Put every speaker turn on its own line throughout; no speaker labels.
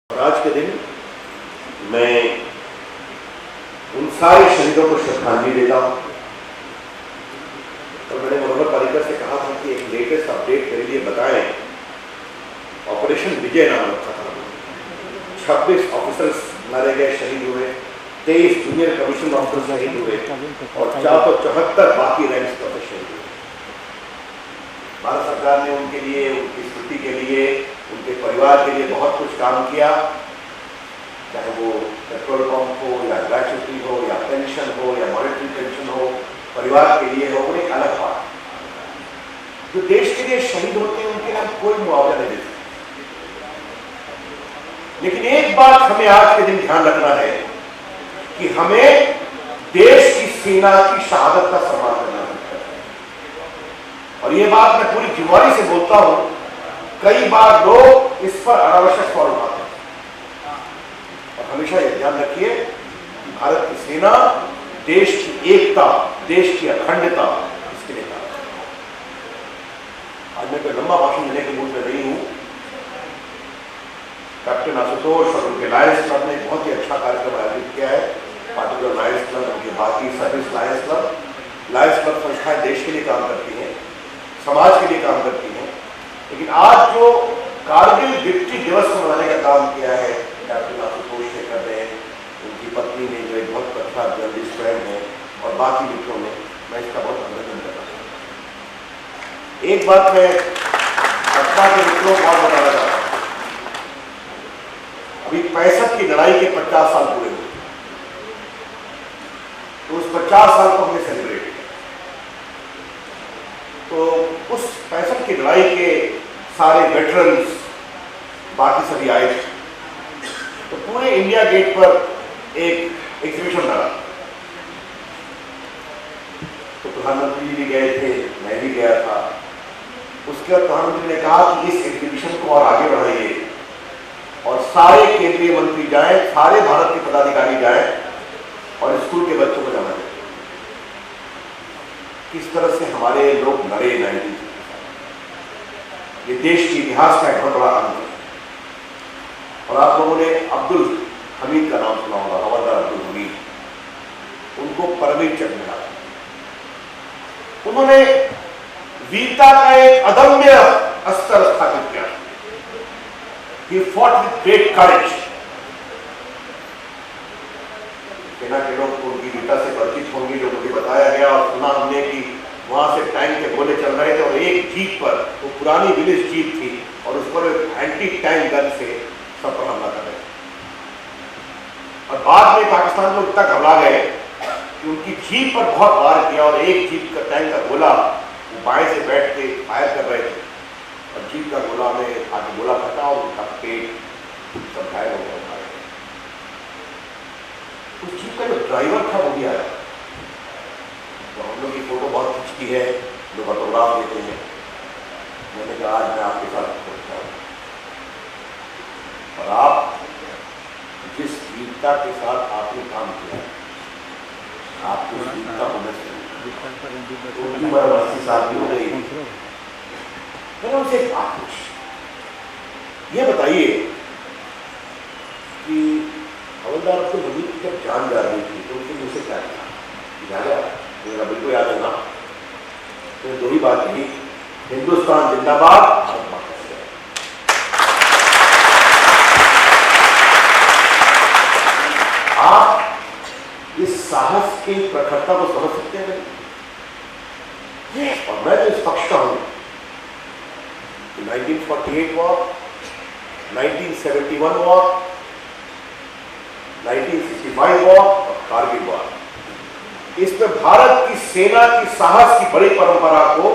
और आज के दिन मैं उन सारे शहीदों को श्रद्धांजलि देता हूँ। और मैंने मनोहर पर्रिकर से कहा था कि एक लेटेस्ट अपडेट मेरे लिए बताएं। ऑपरेशन विजय नाम रखा था। 26 ऑफिसर्स मारे गए, शहीद हुए, 23 जूनियर कमीशन ऑफिसर शहीद हुए और 474 बाकी रैंक्स पर शहीद हुए। भारत सरकार ने उनके लिए, उनकी स्मृति के लिए, उनके परिवार के लिए बहुत कुछ काम किया, चाहे वो पेट्रोल पंप हो या ग्रेच्युटी हो या पेंशन हो या मॉनिटरी पेंशन हो, परिवार के लिए हो, वो एक अलग बात। जो देश के लिए शहीद होते हैं उनके लिए कोई मुआवजा नहीं देते। लेकिन एक बात हमें आज के दिन ध्यान रखना है कि हमें देश की सेना की शहादत का सम्मान करना है। और ये बात मैं पूरी जिम्मेदारी से बोलता हूं। कई बार लोग इस पर अनावश्यक सवाल उठाते हैं और हमेशा ये ध्यान रखिए कि भारत की सेना देश की एकता, देश की अखंडता, इसके लिए काम करती है। आज मैं कोई लंबा भाषण देने के मूड में नहीं हूं। कैप्टन आशुतोष और उनके लायंस क्लब ने बहुत ही अच्छा कार्यक्रम आयोजित किया है। पार्टिकुलर लायंस क्लब, उनके बाकी सर्विस लायंस क्लब संस्थाएं देश के लिए काम करती हैं, समाज के लिए काम करती हैं। लेकिन आज जो कारगिल विक्ट्री दिवस को मनाने का काम किया है कैप्टन आशुतोष ने कर रहे हैं, उनकी पत्नी ने, जो एक बहुत प्रख्यात जर्नलिस्ट फ्रेंड है, और बाकी मित्रों ने, मैं इसका बहुत अभिनंदन करता हूँ। एक बात मैं सत्ता के मित्रों को और बताना चाहता हूँ। अभी 65 की लड़ाई के 50 साल पूरे हुए, तो उस 50 साल को हमने सेलिब्रेट किया। तो उस 65 की लड़ाई के सारे वेटरन्स, बाकी सभी आए थे। तो पूरे इंडिया गेट पर एक एग्जीबिशन लगा। तो प्रधानमंत्री जी भी गए थे, मैं भी गया था। उसके बाद प्रधानमंत्री ने कहा कि इस एग्जीबिशन को और आगे बढ़ाइए और सारे केंद्रीय मंत्री जाएं, सारे भारत के पदाधिकारी जाएं और स्कूल के बच्चों को जमा दें। किस तरह से हमारे लोग लड़े 90s। ये देश के इतिहास का एक बहुत बड़ा अंग है। और आप लोगों ने अब्दुल हमीद का नाम सुना होगा, हवलदार अब्दुल हमीद। उनको परमवीर चक्र मिला। उन्होंने वीरता का एक अदम्य स्तर स्थापित किया। He fought with great courage। सेना के लोग उनकी वीरता से परिचित होंगे, जो मुझे बताया गया और सुना हमने कि वहां से टैंक के गोले चल रहे थे और एक जीप पर, वो पुरानी विलेज जीप थी, और उस पर एंटी टैंक गन से सब पर हमला कर रहे थे। और बाद में पाकिस्तान लोग इतना घबरा गए कि उनकी जीप पर बहुत वार किया और एक जीप का टैंक का गोला वो बाएं से बैठ के फायर कर रहे थे और जीप का गोला में आगे गोला फटा और उनका पेट सब घायल हो गया। उस जीप का जो ड्राइवर था वो भी आया। तो हम लोग की फोटो बहुत खिंचती है, लोग ऑटोग्राफ देते हैं। मैंने कहा आज मैं आपके साथ पहुंचता हूँ और आप जिस वीरता के साथ आपने काम किया, आपको वीरता होने से उम्र 80 साल की हो गई। मैंने उनसे एक बात पूछी, ये बताइए कि हवलदार अब्दुल हमीद की जब जान जा रही थी तो उनके मुझे से क्या कहा? मेरा बिल्कुल याद है ना। तो दो ही बात कही, हिंदुस्तान जिंदाबाद, भारत माता की जय। आप इस साहस की प्रखरता को समझ सकते हैं। और मैं तो इस पक्ष का हूं कि 1948 वॉर, 1971 वॉर, 1965 वॉर और कारगिल वॉर, इसमें भारत की सेना की साहस की बड़ी परंपरा को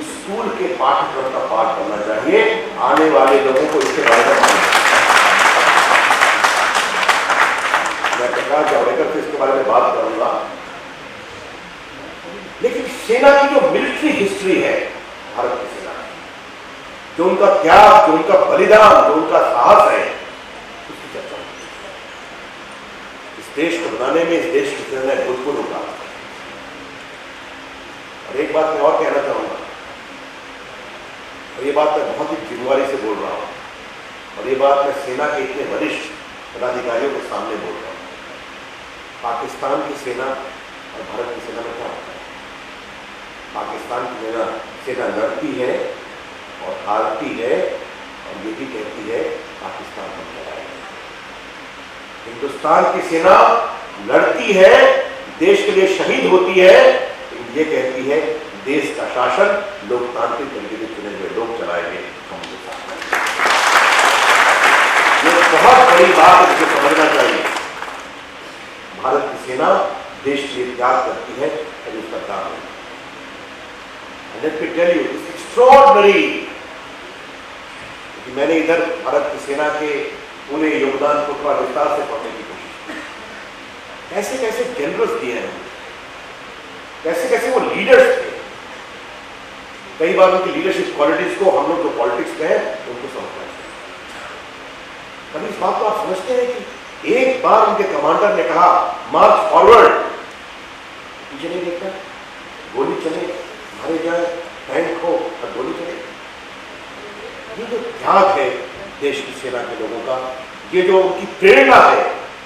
स्कूल के पाठ्यक्रम का पाठ करना चाहिए। आने वाले लोगों को इसके बारे में मालूम। मैं प्रकाश जावड़ेकर से इसके बारे में बात करूंगा। लेकिन सेना की जो मिलिट्री हिस्ट्री है भारत की सेना, जो उनका त्याग, जो उनका बलिदान, जो उनका साहस है, उसकी चर्चा होगी। इस देश को बनाने में इस देश की सेना ने भूतपूर्व होगा। और एक बात मैं और कहना चाहूंगा, और ये बात मैं बहुत ही जिम्मेदारी से बोल रहा हूं, और और ये बात मैं सेना के इतने वरिष्ठ पदाधिकारियों के सामने बोल रहा हूँ। पाकिस्तान की सेना और भारत की सेना में क्या होता है? पाकिस्तान की सेना लड़ती है और हारती है और ये भी कहती है पाकिस्तान हम लड़ाएंगे। हिंदुस्तान की सेना लड़ती है, देश के लिए शहीद होती है, ये कहती है देश का शासन लोकतांत्रिक तरीके से चुने हुए लोग चलाएंगे, हम उनके साथ। ये बहुत बड़ी बात है, मुझे समझना चाहिए। भारत की सेना देश के लिए त्याग करती है और उसका काम है। Let me tell you, it's extraordinary। मैंने इधर भारत की सेना के पूरे योगदान को थोड़ा विस्तार से पढ़ने की कोशिश की। कैसे कैसे जनरल्स दिए हैं, कैसे कैसे वो लीडर्स थे। कई बार उनकी लीडरशिप क्वालिटीज को हम लोग जो पॉलिटिक्स में हैं उनको समझना चाहिए। कभी इस बात को आप समझते हैं कि एक बार उनके कमांडर ने कहा मार्च फॉरवर्ड, पीछे नहीं देखता, गोली चले, मारे जाए, टैंक हो और गोली चले। ये जो त्याग है देश की सेना के लोगों का, ये जो उनकी प्रेरणा है,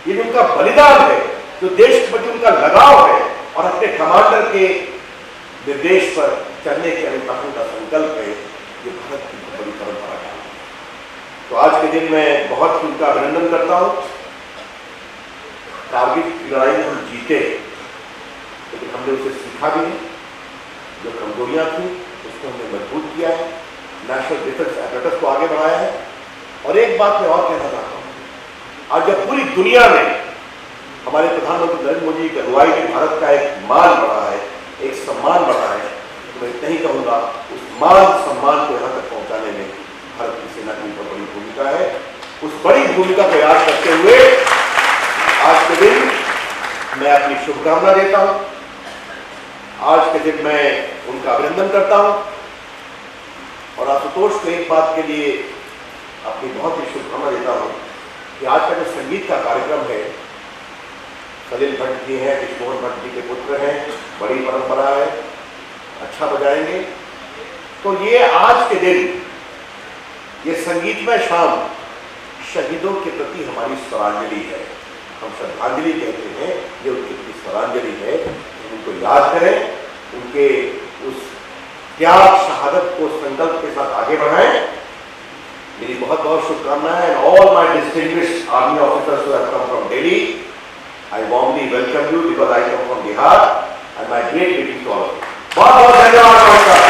ये जो उनका बलिदान है, जो देश के प्रति उनका लगाव है और अपने कमांडर के निर्देश पर चलने के अनुशासन का संकल्प है, ये भारत की बहुत बड़ी परंपरा है। तो आज के दिन मैं बहुत उनका अभिनंदन करता हूँ। कारगिल की लड़ाई में हम जीते, लेकिन हमने उसे सीखा भी नहीं। जो कमजोरियां थी उसको हमने मजबूत किया है, नेशनल डिफेंस एपरेटस को आगे बढ़ाया है। और एक बात मैं और कहना चाहता हूँ, आज जब पूरी दुनिया में हमारे प्रधानमंत्री नरेंद्र मोदी की अगुवाई में भारत का एक मान बढ़ा है, एक सम्मान बढ़ा है, तो मैं इतना ही कहूँगा, उस मान सम्मान को यहाँ तक पहुँचाने में भारत की सेना की बहुत बड़ी भूमिका है। उस बड़ी भूमिका को याद करते हुए आज के दिन मैं अपनी शुभकामना देता हूँ। आज के दिन मैं उनका अभिनंदन करता हूँ और आशुतोष को एक बात के लिए अपनी बहुत ही शुभकामना देता हूँ कि आज का जो संगीत का कार्यक्रम है, सलील भट्ट जी हैं, विष्णुमोहन भट्ट जी के पुत्र हैं, बड़ी परंपरा है, अच्छा बजाएंगे। तो ये आज के दिन, ये संगीतमय शाम शहीदों के प्रति हमारी श्रद्धांजलि है। हम श्रद्धांजलि कहते हैं, ये उनकी प्रति श्रद्धांजलि है। उनको याद करें, उनके उस त्याग शहादत को संकल्प के साथ आगे बढ़ाएं। मेरी बहुत बहुत शुभकामनाएं। And all my distinguished army officers who have come from Delhi, I warmly welcome you because I come from Bihar and my great greetings to all of you. बहुत बहुत धन्यवाद।